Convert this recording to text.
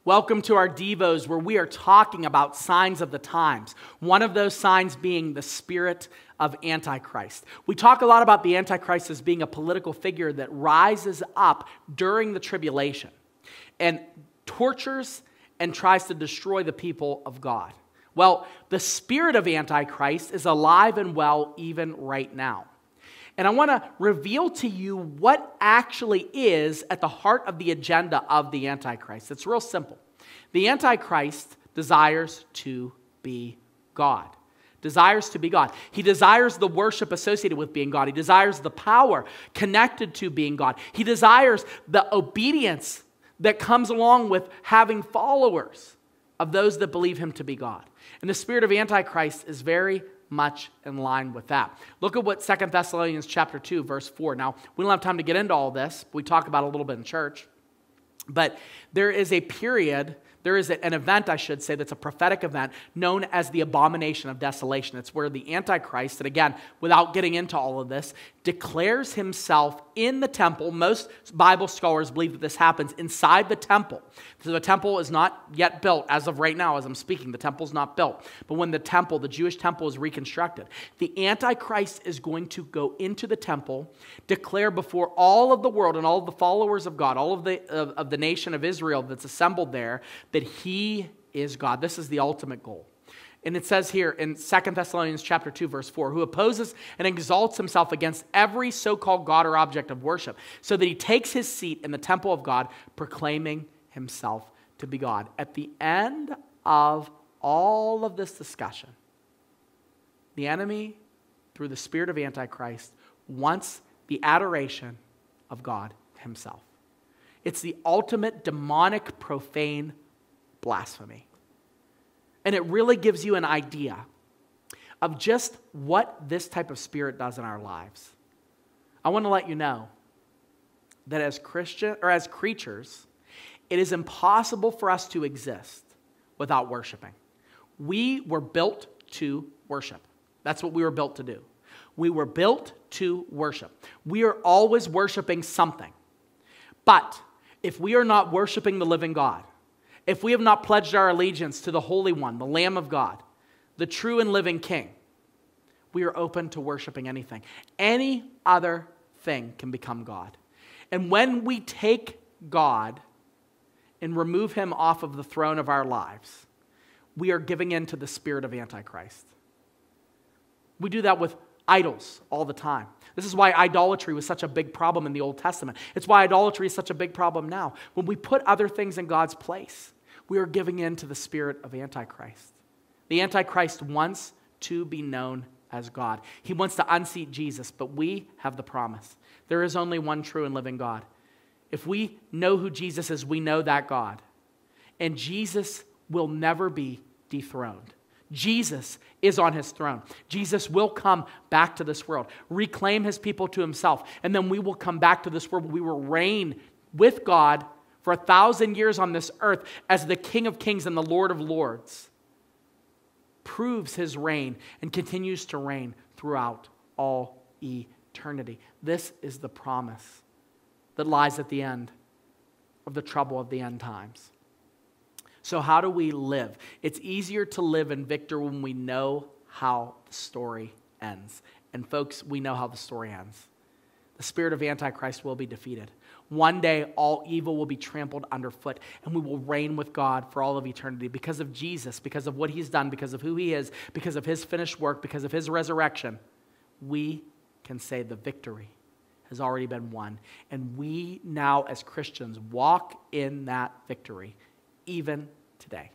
Welcome to our Devos, where we are talking about signs of the times. One of those signs being the spirit of Antichrist. We talk a lot about the Antichrist as being a political figure that rises up during the tribulation and tortures and tries to destroy the people of God. Well, the spirit of Antichrist is alive and well even right now. And I want to reveal to you what actually is at the heart of the agenda of the Antichrist. It's real simple. The Antichrist desires to be God. Desires to be God. He desires the worship associated with being God. He desires the power connected to being God. He desires the obedience that comes along with having followers of those that believe him to be God. And the spirit of Antichrist is very much in line with that. Look at what 2 Thessalonians chapter 2, verse 4. Now, we don't have time to get into all this. We talk about it a little bit in church. But there is a period, there is an event, I should say, that's a prophetic event known as the abomination of desolation. It's where the Antichrist, and again, without getting into all of this, declares himself in the temple. Most Bible scholars believe that this happens inside the temple. So the temple is not yet built as of right now as I'm speaking. The temple's not built. But when the temple, the Jewish temple, is reconstructed, the Antichrist is going to go into the temple, declare before all of the world and all of the followers of God, all of the nation of Israel that's assembled there, that he is God. This is the ultimate goal. And it says here in 2 Thessalonians chapter 2, verse 4, who opposes and exalts himself against every so-called God or object of worship, so that he takes his seat in the temple of God, proclaiming himself to be God. At the end of all of this discussion, the enemy, through the spirit of Antichrist, wants the adoration of God himself. It's the ultimate demonic, profane blasphemy. And it really gives you an idea of just what this type of spirit does in our lives. I want to let you know that as creatures, it is impossible for us to exist without worshiping. We were built to worship. That's what we were built to do. We were built to worship. We are always worshiping something. But if we are not worshiping the living God, if we have not pledged our allegiance to the Holy One, the Lamb of God, the true and living King, we are open to worshiping anything. Any other thing can become God. And when we take God and remove him off of the throne of our lives, we are giving in to the spirit of Antichrist. We do that with idols all the time. This is why idolatry was such a big problem in the Old Testament. It's why idolatry is such a big problem now. When we put other things in God's place, we are giving in to the spirit of Antichrist. The Antichrist wants to be known as God. He wants to unseat Jesus, but we have the promise. There is only one true and living God. If we know who Jesus is, we know that God. And Jesus will never be dethroned. Jesus is on his throne. Jesus will come back to this world, reclaim his people to himself, and then we will come back to this world. We will reign with God for 1,000 years on this earth as the King of Kings and the Lord of Lords. Proves his reign and continues to reign throughout all eternity. This is the promise that lies at the end of the trouble of the end times. So how do we live? It's easier to live in victory when we know how the story ends. And folks, we know how the story ends. The spirit of Antichrist will be defeated. One day, all evil will be trampled underfoot, and we will reign with God for all of eternity because of Jesus, because of what he's done, because of who he is, because of his finished work, because of his resurrection. We can say the victory has already been won. And we now, as Christians, walk in that victory, even today.